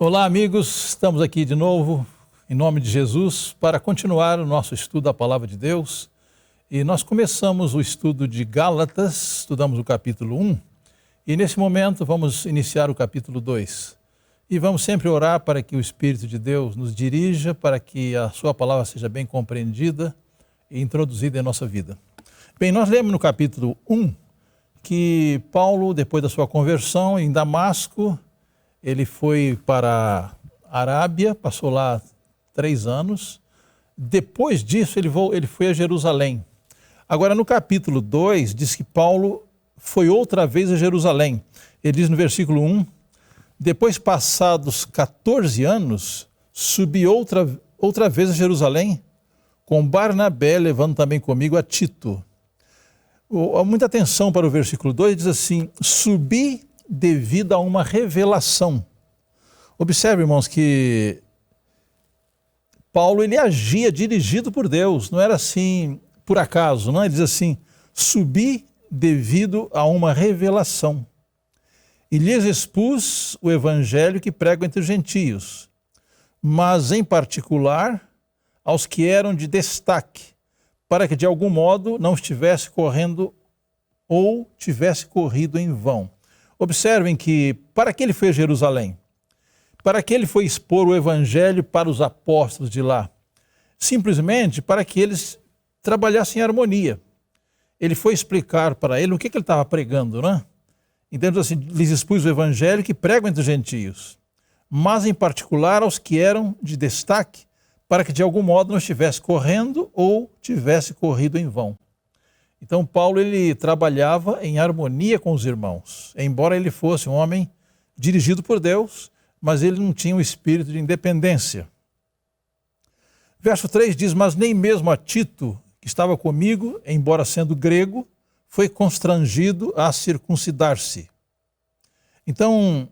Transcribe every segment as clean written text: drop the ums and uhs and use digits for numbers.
Olá, amigos, estamos aqui de novo, em nome de Jesus, para continuar o nosso estudo da Palavra de Deus. E nós começamos o estudo de Gálatas, estudamos o capítulo 1, e nesse momento vamos iniciar o capítulo 2. E vamos sempre orar para que o Espírito de Deus nos dirija, para que a sua palavra seja bem compreendida e introduzida em nossa vida. Bem, nós lemos no capítulo 1 que Paulo, depois da sua conversão em Damasco, ele foi para a Arábia, passou lá 3 anos. Depois disso, ele foi a Jerusalém. Agora, no capítulo 2, diz que Paulo foi outra vez a Jerusalém. Ele diz no versículo 1, depois passados 14 anos, subi outra vez a Jerusalém, com Barnabé, levando também comigo a Tito. Muita atenção para o versículo 2, diz assim, subi devido a uma revelação. Observe, irmãos, que Paulo ele agia dirigido por Deus, não era assim por acaso, não? Ele diz assim, subi devido a uma revelação. E lhes expus o evangelho que prego entre os gentios, mas em particular aos que eram de destaque, para que de algum modo não estivesse correndo ou tivesse corrido em vão. Observem que para que ele foi a Jerusalém? Para que ele foi expor o evangelho para os apóstolos de lá? Simplesmente para que eles trabalhassem em harmonia. Ele foi explicar para ele o que ele estava pregando, né? Então, assim, lhes expus o evangelho que prego entre os gentios, mas em particular aos que eram de destaque, para que de algum modo não estivesse correndo ou tivesse corrido em vão. Então, Paulo ele trabalhava em harmonia com os irmãos, embora ele fosse um homem dirigido por Deus, mas ele não tinha um espírito de independência. Verso 3 diz, mas nem mesmo a Tito, que estava comigo, embora sendo grego, foi constrangido a circuncidar-se. Então,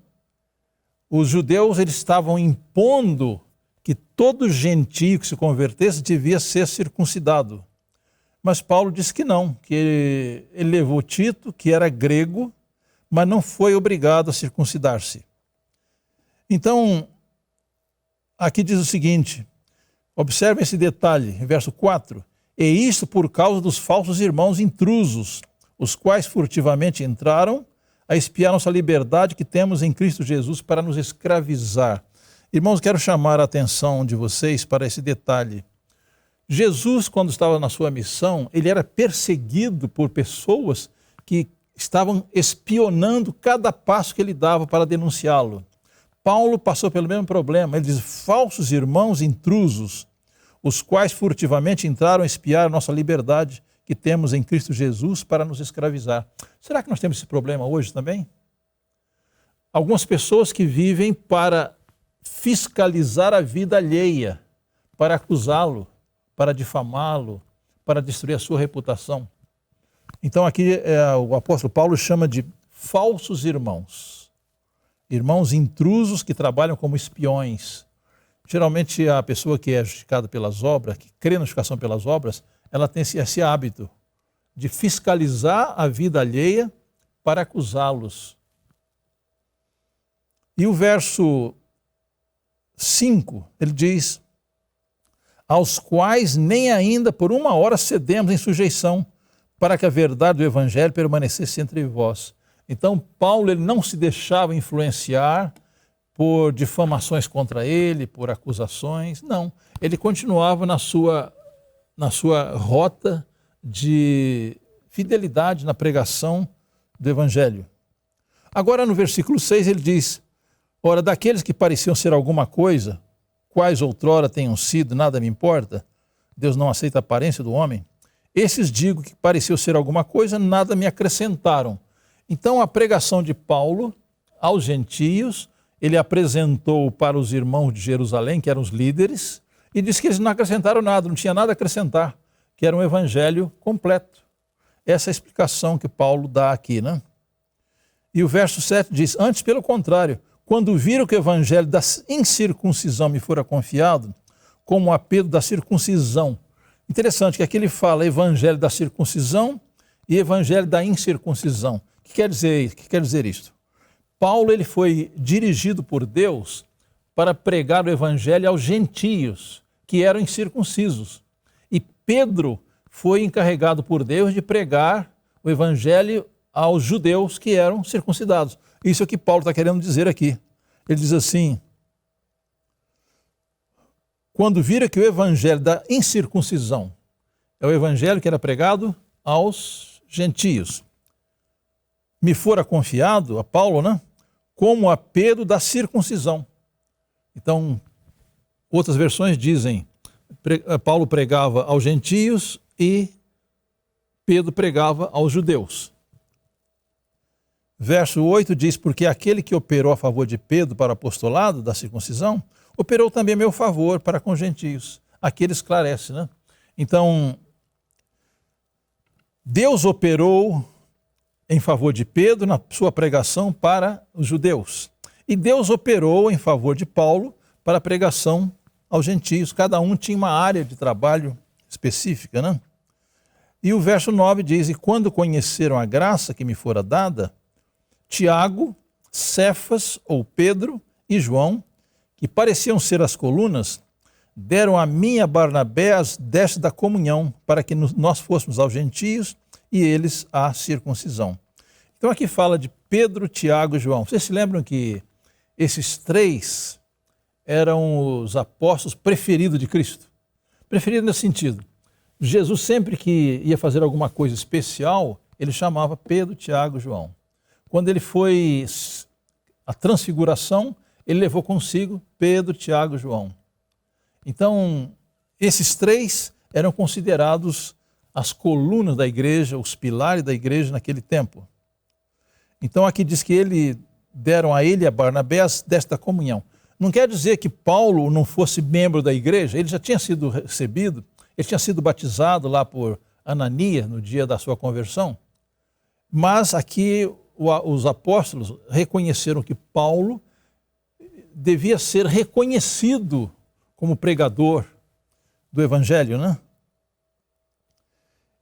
os judeus eles estavam impondo que todo gentio que se convertesse devia ser circuncidado. Mas Paulo disse que não, que ele levou Tito, que era grego, mas não foi obrigado a circuncidar-se. Então, aqui diz o seguinte, observe esse detalhe, verso 4, e isto por causa dos falsos irmãos intrusos, os quais furtivamente entraram a espiar nossa liberdade que temos em Cristo Jesus para nos escravizar. Irmãos, quero chamar a atenção de vocês para esse detalhe. Jesus, quando estava na sua missão, ele era perseguido por pessoas que estavam espionando cada passo que ele dava para denunciá-lo. Paulo passou pelo mesmo problema. Ele diz, falsos irmãos intrusos, os quais furtivamente entraram a espiar a nossa liberdade que temos em Cristo Jesus para nos escravizar. Será que nós temos esse problema hoje também? Algumas pessoas que vivem para fiscalizar a vida alheia, para acusá-lo, para difamá-lo, para destruir a sua reputação. Então aqui o apóstolo Paulo chama de falsos irmãos. Irmãos intrusos que trabalham como espiões. Geralmente a pessoa que é justificada pelas obras, que crê na justificação pelas obras, ela tem esse hábito de fiscalizar a vida alheia para acusá-los. E o verso 5, ele diz, aos quais nem ainda por uma hora cedemos em sujeição, para que a verdade do evangelho permanecesse entre vós. Então, Paulo ele não se deixava influenciar por difamações contra ele, por acusações, não. Ele continuava na sua rota de fidelidade na pregação do evangelho. Agora, no versículo 6, ele diz, ora, daqueles que pareciam ser alguma coisa, quais outrora tenham sido, nada me importa, Deus não aceita a aparência do homem, esses digo que pareciam ser alguma coisa, nada me acrescentaram. Então a pregação de Paulo aos gentios, ele apresentou para os irmãos de Jerusalém, que eram os líderes, e disse que eles não acrescentaram nada, não tinha nada a acrescentar, que era um evangelho completo. Essa é a explicação que Paulo dá aqui, né? E o verso 7 diz, antes pelo contrário, quando viram que o evangelho da incircuncisão me fora confiado, como a Pedro da circuncisão. Interessante que aqui ele fala evangelho da circuncisão e evangelho da incircuncisão. O que quer dizer isto? Paulo ele foi dirigido por Deus para pregar o evangelho aos gentios, que eram incircuncisos. E Pedro foi encarregado por Deus de pregar o evangelho aos judeus que eram circuncidados. Isso é o que Paulo está querendo dizer aqui. Ele diz assim: quando vira que o evangelho da incircuncisão é o evangelho que era pregado aos gentios, me fora confiado, a Paulo, né, como a Pedro da circuncisão. Então, outras versões dizem, Paulo pregava aos gentios e Pedro pregava aos judeus. Verso 8 diz, porque aquele que operou a favor de Pedro para o apostolado da circuncisão, operou também a meu favor para com os gentios. Aqui ele esclarece, né? Então, Deus operou em favor de Pedro na sua pregação para os judeus. E Deus operou em favor de Paulo para a pregação aos gentios. Cada um tinha uma área de trabalho específica, né? E o verso 9 diz, e quando conheceram a graça que me fora dada, Tiago, Cefas ou Pedro e João, que pareciam ser as colunas, deram a mim e a Barnabé as vestes da comunhão, para que nós fôssemos aos gentios e eles à circuncisão. Então aqui fala de Pedro, Tiago e João. Vocês se lembram que esses três eram os apóstolos preferidos de Cristo? Preferidos nesse sentido. Jesus sempre que ia fazer alguma coisa especial, ele chamava Pedro, Tiago e João. Quando ele foi à transfiguração, ele levou consigo Pedro, Tiago e João. Então, esses três eram considerados as colunas da igreja, os pilares da igreja naquele tempo. Então, aqui diz que deram a ele e a Barnabé desta comunhão. Não quer dizer que Paulo não fosse membro da igreja, ele já tinha sido recebido, ele tinha sido batizado lá por Ananias no dia da sua conversão, mas aqui os apóstolos reconheceram que Paulo devia ser reconhecido como pregador do evangelho, né?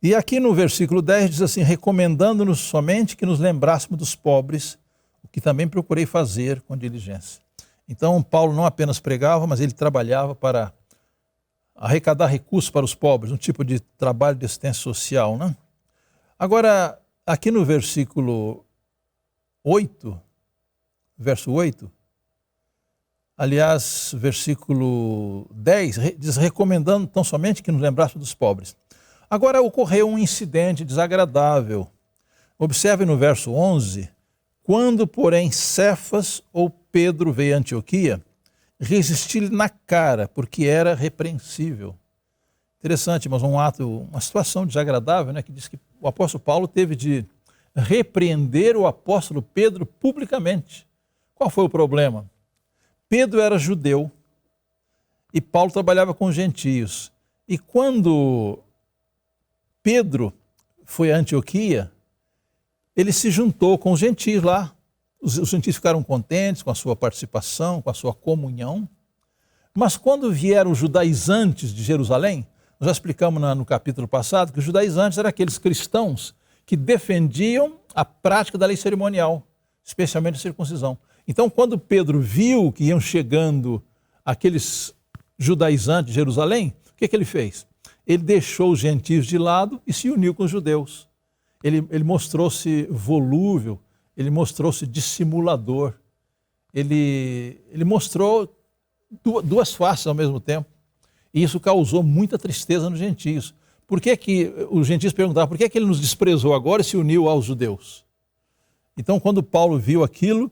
E aqui no versículo 10 diz assim, recomendando-nos somente que nos lembrássemos dos pobres, o que também procurei fazer com diligência. Então Paulo não apenas pregava, mas ele trabalhava para arrecadar recursos para os pobres, um tipo de trabalho de assistência social, né? Agora, aqui no versículo 8, verso 8, aliás, versículo 10, diz, recomendando tão somente que nos lembrássemos dos pobres. Agora ocorreu um incidente desagradável. Observe no verso 11, quando, porém, Cefas ou Pedro veio a Antioquia, resisti-lhe na cara, porque era repreensível. Interessante, mas uma situação desagradável, né, que diz que o apóstolo Paulo teve de repreender o apóstolo Pedro publicamente. Qual foi o problema? Pedro era judeu e Paulo trabalhava com gentios. E quando Pedro foi a Antioquia, ele se juntou com os gentios lá. Os gentios ficaram contentes com a sua participação, com a sua comunhão. Mas quando vieram os judaizantes de Jerusalém, nós já explicamos no capítulo passado que os judaizantes eram aqueles cristãos que defendiam a prática da lei cerimonial, especialmente a circuncisão. Então, quando Pedro viu que iam chegando aqueles judaizantes de Jerusalém, o que ele fez? Ele deixou os gentios de lado e se uniu com os judeus. Ele mostrou-se volúvel, ele mostrou-se dissimulador, ele mostrou duas faces ao mesmo tempo. E isso causou muita tristeza nos gentios. Por que os gentios perguntavam, por que ele nos desprezou agora e se uniu aos judeus? Então, quando Paulo viu aquilo,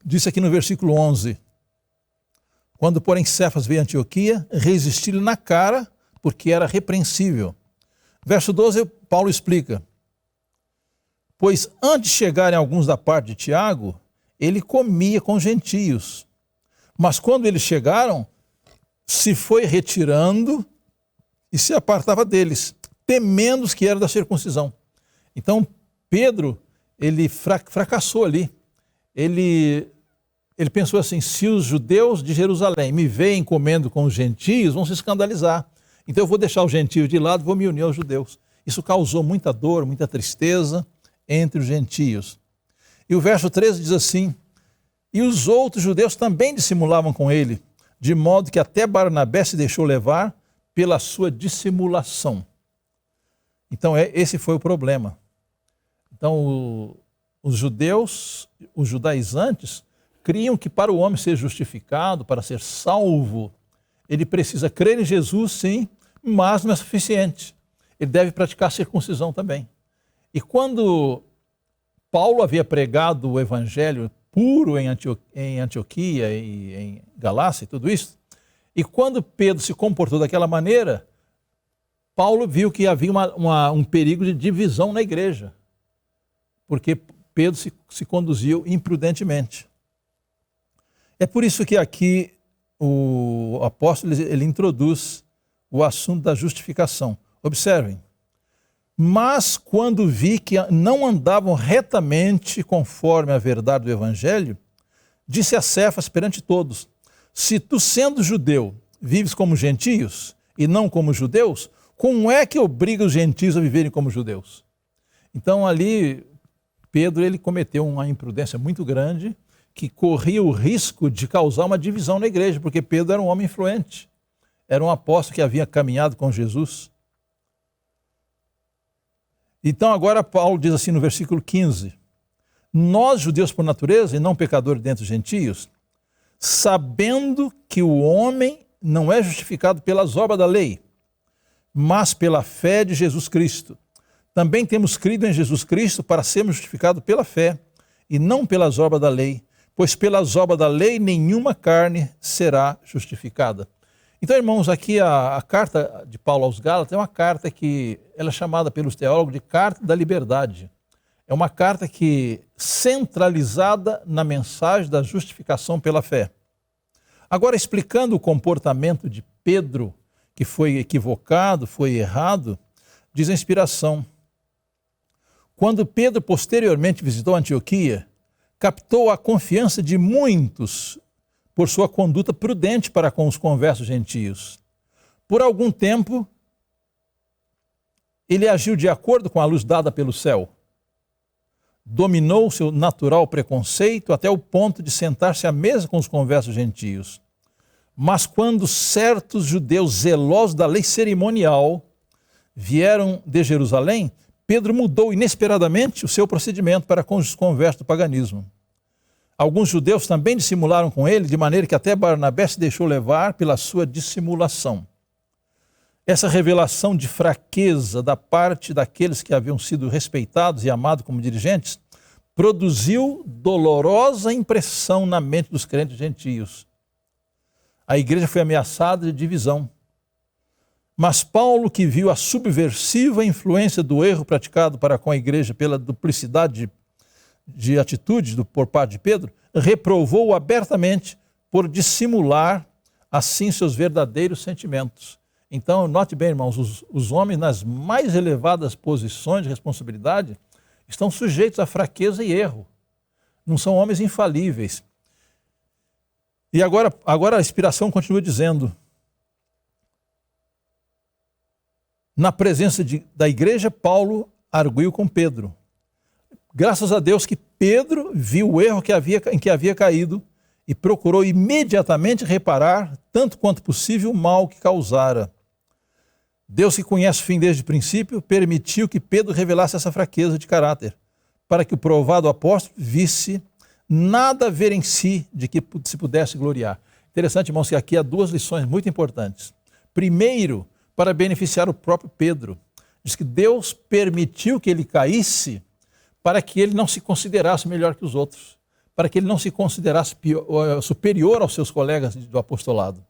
disse aqui no versículo 11, quando, porém, Cefas veio a Antioquia, resisti-lhe na cara, porque era repreensível. Verso 12, Paulo explica, pois antes de chegarem alguns da parte de Tiago, ele comia com gentios. Mas quando eles chegaram, se foi retirando e se apartava deles, temendo os que eram da circuncisão. Então, Pedro, ele fracassou ali. Ele pensou assim, se os judeus de Jerusalém me veem comendo com os gentios, vão se escandalizar. Então eu vou deixar os gentios de lado e vou me unir aos judeus. Isso causou muita dor, muita tristeza entre os gentios. E o verso 13 diz assim, E os outros judeus também dissimulavam com ele, de modo que até Barnabé se deixou levar pela sua dissimulação. Então, esse foi o problema. Então, os judeus, os judaizantes, criam que para o homem ser justificado, para ser salvo, ele precisa crer em Jesus, sim, mas não é suficiente. Ele deve praticar a circuncisão também. E quando Paulo havia pregado o evangelho puro em Antioquia e em Galácia e tudo isso, e quando Pedro se comportou daquela maneira, Paulo viu que havia um perigo de divisão na igreja, porque Pedro se conduziu imprudentemente. É por isso que aqui o apóstolo ele introduz o assunto da justificação. Observem. Mas quando vi que não andavam retamente conforme a verdade do evangelho, disse a Cefas perante todos: se tu, sendo judeu, vives como gentios e não como judeus, como é que obriga os gentios a viverem como judeus? Então ali Pedro ele cometeu uma imprudência muito grande que corria o risco de causar uma divisão na igreja, porque Pedro era um homem influente, era um apóstolo que havia caminhado com Jesus. Então agora Paulo diz assim no versículo 15: nós, judeus por natureza e não pecadores dentre os gentios, sabendo que o homem não é justificado pelas obras da lei, mas pela fé de Jesus Cristo. Também temos crido em Jesus Cristo para sermos justificados pela fé e não pelas obras da lei, pois pelas obras da lei nenhuma carne será justificada. Então, irmãos, aqui a carta de Paulo aos Gálatas é uma carta que ela é chamada pelos teólogos de carta da liberdade. É uma carta que centralizada na mensagem da justificação pela fé. Agora, explicando o comportamento de Pedro, que foi equivocado, foi errado, diz a inspiração: quando Pedro posteriormente visitou Antioquia, captou a confiança de muitos por sua conduta prudente para com os conversos gentios. Por algum tempo, ele agiu de acordo com a luz dada pelo céu. Dominou seu natural preconceito até o ponto de sentar-se à mesa com os conversos gentios. Mas quando certos judeus zelosos da lei cerimonial vieram de Jerusalém, Pedro mudou inesperadamente o seu procedimento para com os conversos do paganismo. Alguns judeus também dissimularam com ele, de maneira que até Barnabé se deixou levar pela sua dissimulação. Essa revelação de fraqueza da parte daqueles que haviam sido respeitados e amados como dirigentes produziu dolorosa impressão na mente dos crentes gentios. A igreja foi ameaçada de divisão. Mas Paulo, que viu a subversiva influência do erro praticado para com a igreja pela duplicidade de atitudes por parte de Pedro, reprovou-o abertamente por dissimular assim seus verdadeiros sentimentos. Então, note bem, irmãos, os homens nas mais elevadas posições de responsabilidade estão sujeitos a fraqueza e erro. Não são homens infalíveis. E agora a inspiração continua dizendo: na presença da igreja, Paulo arguiu com Pedro. Graças a Deus que Pedro viu o erro em que havia caído e procurou imediatamente reparar, tanto quanto possível, o mal que causara. Deus, que conhece o fim desde o princípio, permitiu que Pedro revelasse essa fraqueza de caráter, para que o provado apóstolo visse nada a ver em si de que se pudesse gloriar. Interessante, irmãos, que aqui há duas lições muito importantes. Primeiro, para beneficiar o próprio Pedro. Diz que Deus permitiu que ele caísse para que ele não se considerasse melhor que os outros, para que ele não se considerasse superior aos seus colegas do apostolado.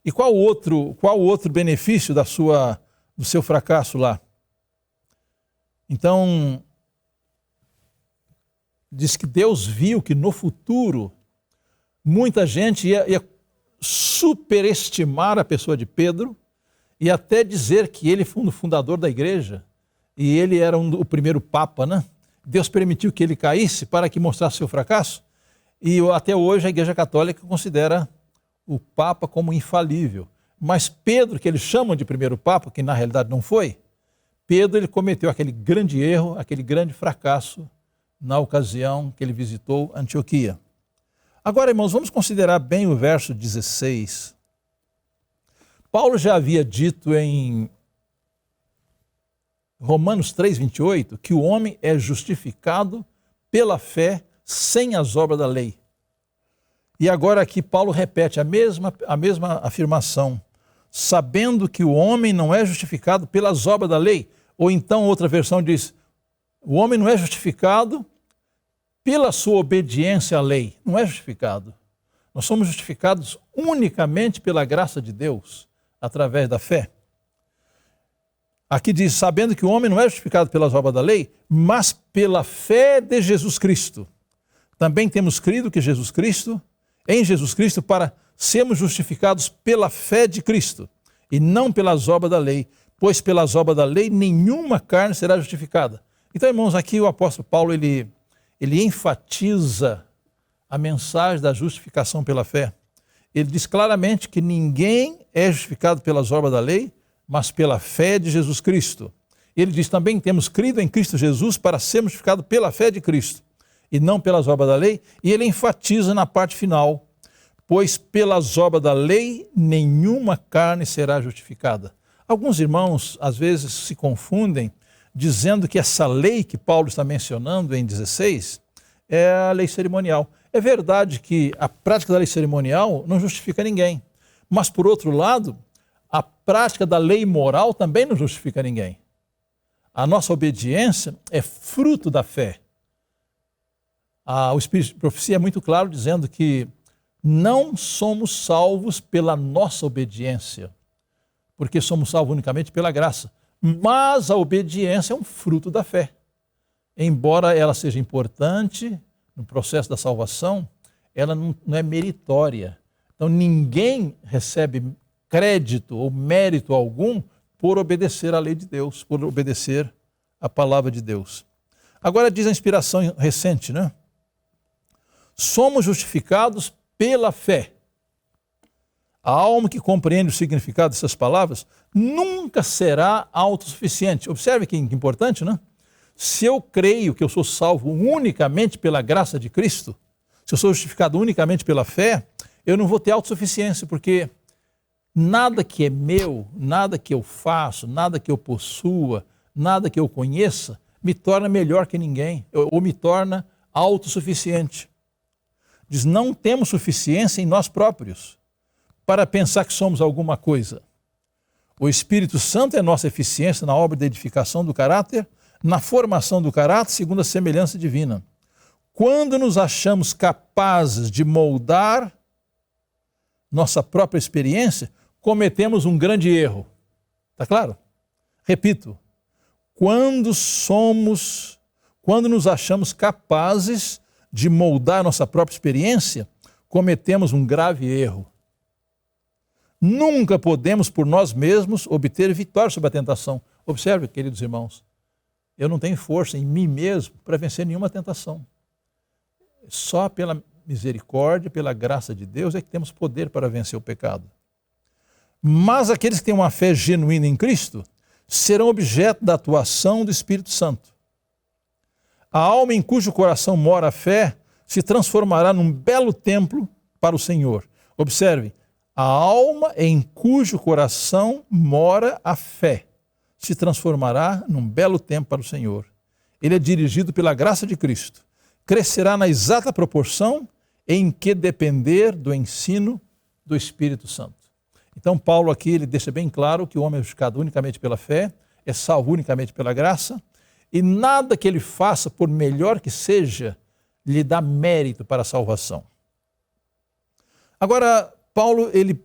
E qual outro benefício do seu fracasso lá? Então, diz que Deus viu que no futuro muita gente ia superestimar a pessoa de Pedro e até dizer que ele foi o fundador da igreja e ele era o primeiro papa, né? Deus permitiu que ele caísse para que mostrasse seu fracasso, e até hoje a Igreja Católica considera o Papa como infalível. Mas Pedro, que eles chamam de primeiro Papa, que na realidade não foi, Pedro ele cometeu aquele grande erro, aquele grande fracasso na ocasião que ele visitou Antioquia. Agora, irmãos, vamos considerar bem o verso 16. Paulo já havia dito em Romanos 3:28 que o homem é justificado pela fé sem as obras da lei. E agora aqui Paulo repete a mesma afirmação, sabendo que o homem não é justificado pelas obras da lei. Ou então outra versão diz, o homem não é justificado pela sua obediência à lei. Não é justificado. Nós somos justificados unicamente pela graça de Deus, através da fé. Aqui diz, sabendo que o homem não é justificado pelas obras da lei, mas pela fé de Jesus Cristo. Também temos crido que em Jesus Cristo, para sermos justificados pela fé de Cristo, e não pelas obras da lei, pois pelas obras da lei nenhuma carne será justificada. Então, irmãos, aqui o apóstolo Paulo, ele enfatiza a mensagem da justificação pela fé. Ele diz claramente que ninguém é justificado pelas obras da lei, mas pela fé de Jesus Cristo. Ele diz também, temos crido em Cristo Jesus para sermos justificados pela fé de Cristo, e não pelas obras da lei. E ele enfatiza na parte final, pois pelas obras da lei nenhuma carne será justificada. Alguns irmãos, às vezes, se confundem, dizendo que essa lei que Paulo está mencionando em 16 é a lei cerimonial. É verdade que a prática da lei cerimonial não justifica ninguém, mas, por outro lado, a prática da lei moral também não justifica ninguém. A nossa obediência é fruto da fé. O Espírito de Profecia é muito claro dizendo que não somos salvos pela nossa obediência, porque somos salvos unicamente pela graça. Mas a obediência é um fruto da fé. Embora ela seja importante no processo da salvação, ela não é meritória. Então ninguém recebe crédito ou mérito algum por obedecer à lei de Deus, por obedecer à palavra de Deus. Agora diz a inspiração recente, né? Somos justificados pela fé. A alma que compreende o significado dessas palavras nunca será autossuficiente. Observe que importante, né? Se eu creio que eu sou salvo unicamente pela graça de Cristo, se eu sou justificado unicamente pela fé, eu não vou ter autossuficiência, porque nada que é meu, nada que eu faço, nada que eu possua, nada que eu conheça, me torna melhor que ninguém, ou me torna autossuficiente. Diz, não temos suficiência em nós próprios para pensar que somos alguma coisa. O Espírito Santo é nossa eficiência na obra de edificação do caráter, na formação do caráter segundo a semelhança divina. Quando nos achamos capazes de moldar nossa própria experiência, cometemos um grande erro. Está claro? Repito, quando nos achamos capazes de moldar nossa própria experiência, cometemos um grave erro. Nunca podemos, por nós mesmos, obter vitória sobre a tentação. Observe, queridos irmãos, eu não tenho força em mim mesmo para vencer nenhuma tentação. Só pela misericórdia, pela graça de Deus é que temos poder para vencer o pecado. Mas aqueles que têm uma fé genuína em Cristo serão objeto da atuação do Espírito Santo. A alma em cujo coração mora a fé se transformará num belo templo para o Senhor. Observe, a alma em cujo coração mora a fé se transformará num belo templo para o Senhor. Ele é dirigido pela graça de Cristo. Crescerá na exata proporção em que depender do ensino do Espírito Santo. Então Paulo aqui ele deixa bem claro que o homem é justificado unicamente pela fé, é salvo unicamente pela graça, e nada que ele faça, por melhor que seja, lhe dá mérito para a salvação. Agora, Paulo ele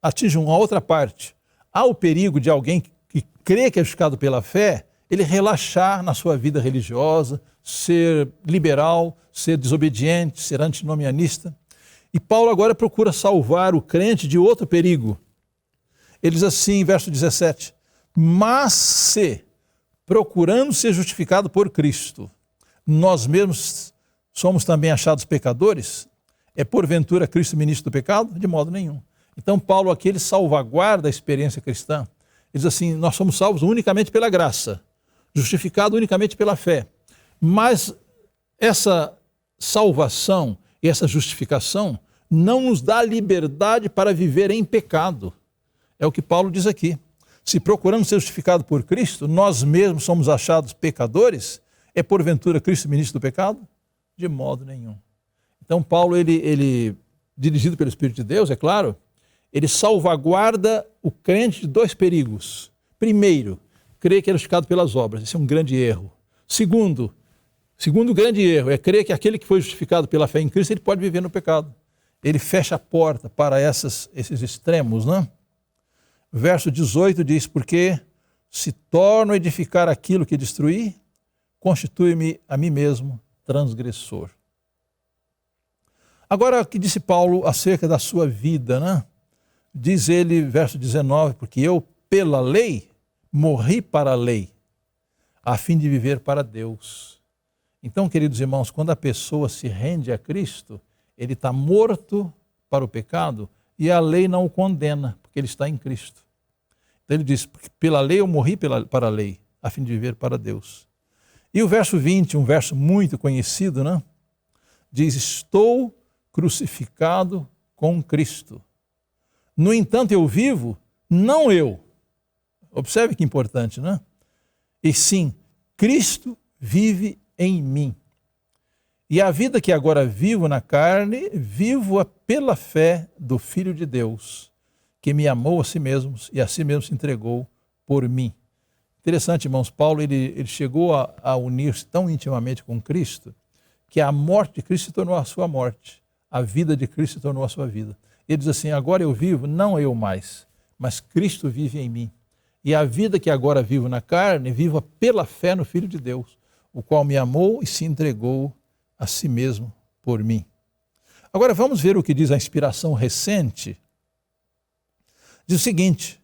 atinge uma outra parte. Há o perigo de alguém que crê que é justificado pela fé, ele relaxar na sua vida religiosa, ser liberal, ser desobediente, ser antinomianista. E Paulo agora procura salvar o crente de outro perigo. Ele diz assim, verso 17, mas se, procurando ser justificado por Cristo, nós mesmos somos também achados pecadores, é porventura Cristo ministro do pecado? De modo nenhum. Então Paulo aqui ele salvaguarda a experiência cristã. Ele diz assim, nós somos salvos unicamente pela graça, justificados unicamente pela fé. Mas essa salvação, E essa justificação não nos dá liberdade para viver em pecado. É o que Paulo diz aqui. Se procuramos ser justificados por Cristo, nós mesmos somos achados pecadores, é porventura Cristo ministro do pecado? De modo nenhum. Então Paulo, ele dirigido pelo Espírito de Deus, é claro, ele salvaguarda o crente de dois perigos. Primeiro, crer que é justificado pelas obras. Esse é um grande erro. Segundo grande erro é crer que aquele que foi justificado pela fé em Cristo, ele pode viver no pecado. Ele fecha a porta para esses extremos, né? Verso 18 diz, porque se torno a edificar aquilo que destruí, constitui-me a mim mesmo transgressor. Agora, o que disse Paulo acerca da sua vida, né? Diz ele, verso 19, porque eu, pela lei, morri para a lei, a fim de viver para Deus. Então, queridos irmãos, quando a pessoa se rende a Cristo, ele está morto para o pecado e a lei não o condena, porque ele está em Cristo. Então ele diz, pela lei eu morri para a lei, a fim de viver para Deus. E o verso 20, um verso muito conhecido, né? Diz, estou crucificado com Cristo. No entanto, eu vivo, não eu. Observe que importante, né? E sim, Cristo vive em mim. E a vida que agora vivo na carne, vivo-a pela fé do Filho de Deus, que me amou a si mesmo e a si mesmo se entregou por mim. Interessante, irmãos, Paulo ele chegou a unir-se tão intimamente com Cristo, que a morte de Cristo se tornou a sua morte, a vida de Cristo se tornou a sua vida. Ele diz assim, agora eu vivo, não eu mais, mas Cristo vive em mim. E a vida que agora vivo na carne, vivo pela fé no Filho de Deus, o qual me amou e se entregou a si mesmo por mim. Agora vamos ver o que diz a inspiração recente. Diz o seguinte,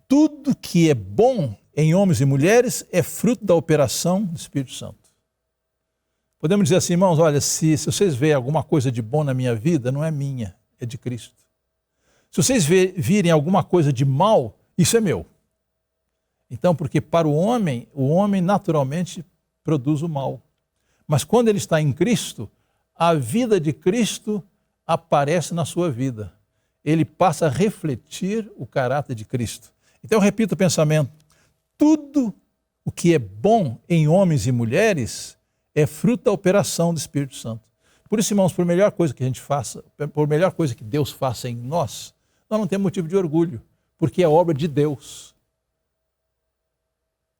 tudo que é bom em homens e mulheres é fruto da operação do Espírito Santo. Podemos dizer assim, irmãos, olha, se vocês veem alguma coisa de bom na minha vida, não é minha, é de Cristo. Se vocês virem alguma coisa de mal, isso é meu. Então, porque para o homem naturalmente produz o mal. Mas quando ele está em Cristo, a vida de Cristo aparece na sua vida. Ele passa a refletir o caráter de Cristo. Então, eu repito o pensamento. Tudo o que é bom em homens e mulheres é fruto da operação do Espírito Santo. Por isso, irmãos, por melhor coisa que a gente faça, por melhor coisa que Deus faça em nós não temos motivo de orgulho, porque é obra de Deus.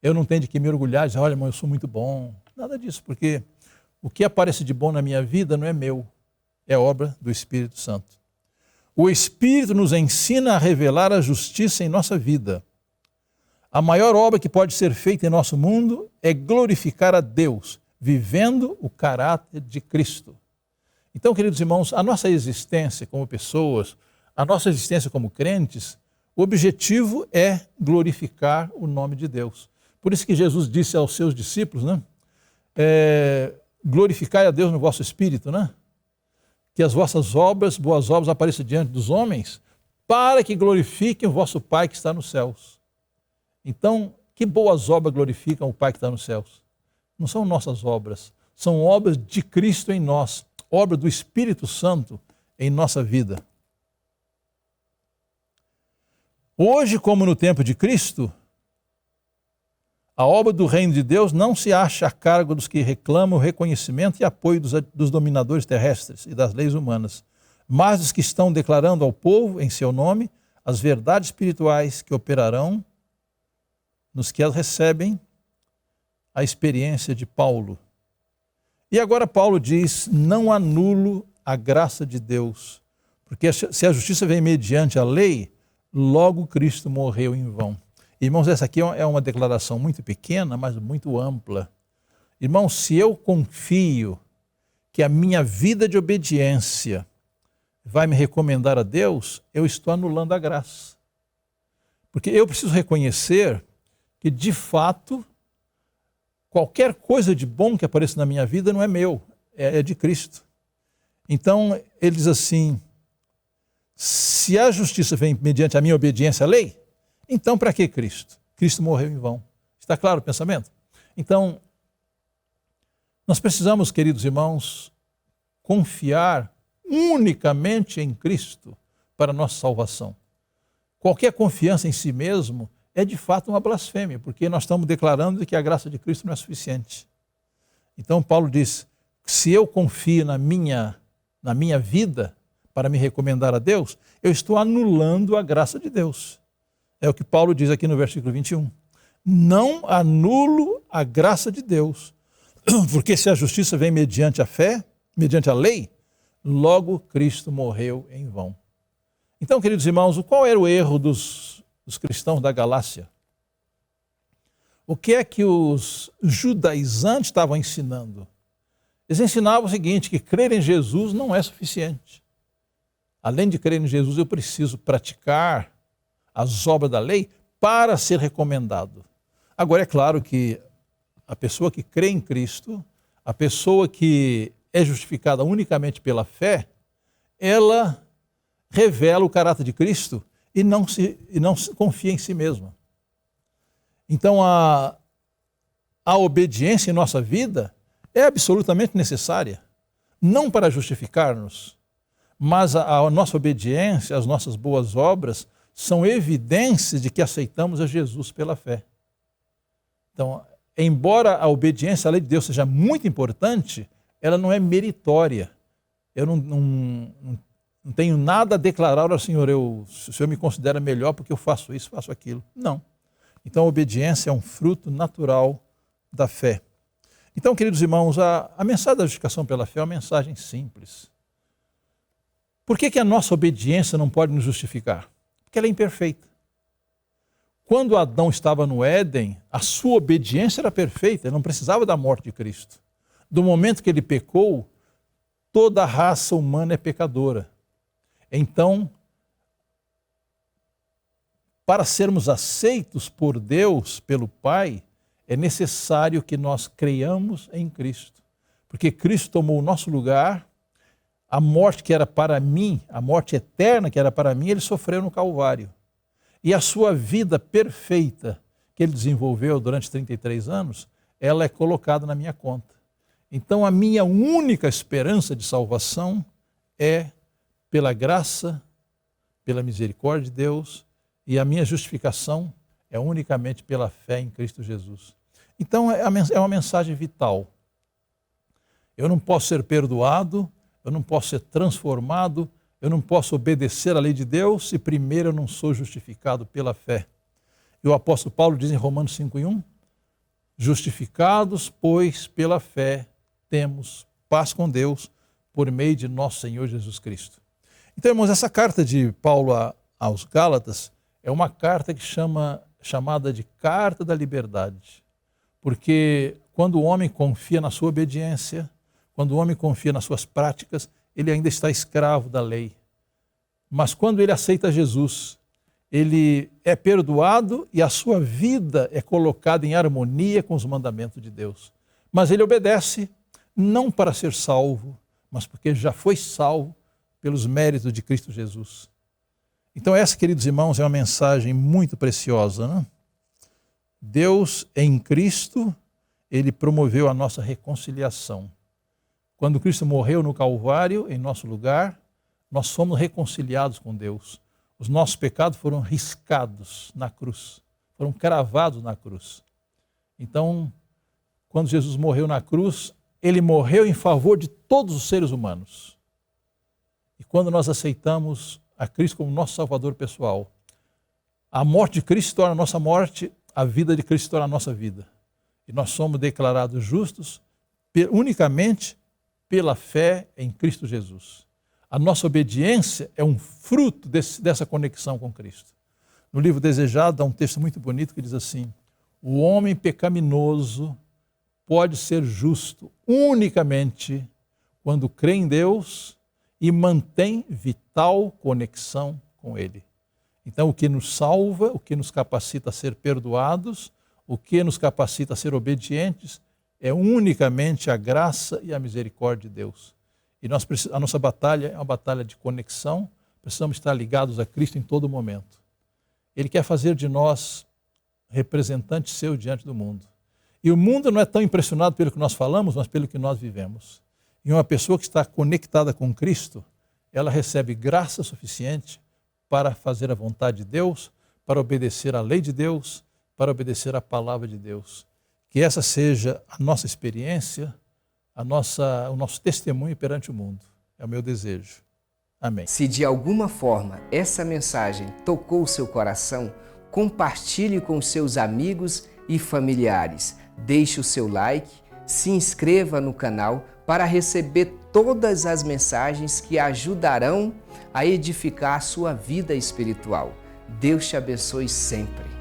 Eu não tenho de que me orgulhar, dizer, olha, irmão, eu sou muito bom. Nada disso, porque o que aparece de bom na minha vida não é meu, é obra do Espírito Santo. O Espírito nos ensina a revelar a justiça em nossa vida. A maior obra que pode ser feita em nosso mundo é glorificar a Deus, vivendo o caráter de Cristo. Então, queridos irmãos, a nossa existência como pessoas, a nossa existência como crentes, o objetivo é glorificar o nome de Deus. Por isso que Jesus disse aos seus discípulos, né? Glorificai a Deus no vosso espírito, né? Que as vossas obras, boas obras, apareçam diante dos homens, para que glorifiquem o vosso Pai que está nos céus. Então, que boas obras glorificam o Pai que está nos céus? Não são nossas obras, são obras de Cristo em nós, obra do Espírito Santo em nossa vida. Hoje, como no tempo de Cristo, a obra do reino de Deus não se acha a cargo dos que reclamam o reconhecimento e apoio dos dominadores terrestres e das leis humanas, mas dos que estão declarando ao povo, em seu nome, as verdades espirituais que operarão nos que as recebem a experiência de Paulo. E agora Paulo diz, não anulo a graça de Deus, porque se a justiça vem mediante a lei, logo Cristo morreu em vão. Irmãos, essa aqui é uma declaração muito pequena, mas muito ampla. Irmãos, se eu confio que a minha vida de obediência vai me recomendar a Deus, eu estou anulando a graça. Porque eu preciso reconhecer que, de fato, qualquer coisa de bom que apareça na minha vida não é meu, é de Cristo. Então, ele diz assim, se a justiça vem mediante a minha obediência à lei, então para que Cristo? Cristo morreu em vão. Está claro o pensamento? Então, nós precisamos, queridos irmãos, confiar unicamente em Cristo para a nossa salvação. Qualquer confiança em si mesmo é de fato uma blasfêmia, porque nós estamos declarando que a graça de Cristo não é suficiente. Então Paulo diz, se eu confio na minha vida para me recomendar a Deus, eu estou anulando a graça de Deus. É o que Paulo diz aqui no versículo 21. Não anulo a graça de Deus, porque se a justiça vem mediante a fé, mediante a lei, logo Cristo morreu em vão. Então, queridos irmãos, qual era o erro dos cristãos da Galácia? O que é que os judaizantes estavam ensinando? Eles ensinavam o seguinte, que crer em Jesus não é suficiente. Além de crer em Jesus, eu preciso praticar as obras da lei para ser recomendado. Agora, é claro que a pessoa que crê em Cristo, a pessoa que é justificada unicamente pela fé, ela revela o caráter de Cristo e não se confia em si mesma. Então, a obediência em nossa vida é absolutamente necessária, não para justificar-nos, mas a nossa obediência, as nossas boas obras, são evidências de que aceitamos a Jesus pela fé. Então, embora a obediência à lei de Deus seja muito importante, ela não é meritória. Eu não tenho nada a declarar ao Senhor, o Senhor me considera melhor porque eu faço isso, faço aquilo. Não. Então, a obediência é um fruto natural da fé. Então, queridos irmãos, a mensagem da justificação pela fé é uma mensagem simples. Por que a nossa obediência não pode nos justificar? Porque ela é imperfeita. Quando Adão estava no Éden, a sua obediência era perfeita, ele não precisava da morte de Cristo. Do momento que ele pecou, toda a raça humana é pecadora. Então, para sermos aceitos por Deus, pelo Pai, é necessário que nós creiamos em Cristo. Porque Cristo tomou o nosso lugar, a morte que era para mim, a morte eterna que era para mim, ele sofreu no Calvário. E a sua vida perfeita que ele desenvolveu durante 33 anos, ela é colocada na minha conta. Então a minha única esperança de salvação é pela graça, pela misericórdia de Deus, e a minha justificação é unicamente pela fé em Cristo Jesus. Então é uma mensagem vital. Eu não posso ser perdoado, eu não posso ser transformado, eu não posso obedecer à lei de Deus se primeiro eu não sou justificado pela fé. E o apóstolo Paulo diz em Romanos 5:1, justificados, pois, pela fé, temos paz com Deus por meio de nosso Senhor Jesus Cristo. Então, irmãos, essa carta de Paulo aos Gálatas é uma carta chamada de carta da liberdade. Porque quando o homem confia na sua obediência, quando o homem confia nas suas práticas, ele ainda está escravo da lei. Mas quando ele aceita Jesus, ele é perdoado e a sua vida é colocada em harmonia com os mandamentos de Deus. Mas ele obedece não para ser salvo, mas porque já foi salvo pelos méritos de Cristo Jesus. Então essa, queridos irmãos, é uma mensagem muito preciosa, né? Deus em Cristo, ele promoveu a nossa reconciliação. Quando Cristo morreu no Calvário, em nosso lugar, nós fomos reconciliados com Deus. Os nossos pecados foram riscados na cruz, foram cravados na cruz. Então, quando Jesus morreu na cruz, ele morreu em favor de todos os seres humanos. E quando nós aceitamos a Cristo como nosso Salvador pessoal, a morte de Cristo se torna a nossa morte, a vida de Cristo se torna a nossa vida. E nós somos declarados justos unicamente pela fé em Cristo Jesus. A nossa obediência é um fruto dessa conexão com Cristo. No livro Desejado, há um texto muito bonito que diz assim: o homem pecaminoso pode ser justo unicamente quando crê em Deus e mantém vital conexão com Ele. Então, o que nos salva, o que nos capacita a ser perdoados, o que nos capacita a ser obedientes, é unicamente a graça e a misericórdia de Deus. E a nossa batalha é uma batalha de conexão, precisamos estar ligados a Cristo em todo momento. Ele quer fazer de nós representantes seus diante do mundo. E o mundo não é tão impressionado pelo que nós falamos, mas pelo que nós vivemos. E uma pessoa que está conectada com Cristo, ela recebe graça suficiente para fazer a vontade de Deus, para obedecer à lei de Deus, para obedecer à palavra de Deus. Que essa seja a nossa experiência, o nosso testemunho perante o mundo. É o meu desejo. Amém. Se de alguma forma essa mensagem tocou o seu coração, compartilhe com seus amigos e familiares. Deixe o seu like, se inscreva no canal para receber todas as mensagens que ajudarão a edificar a sua vida espiritual. Deus te abençoe sempre.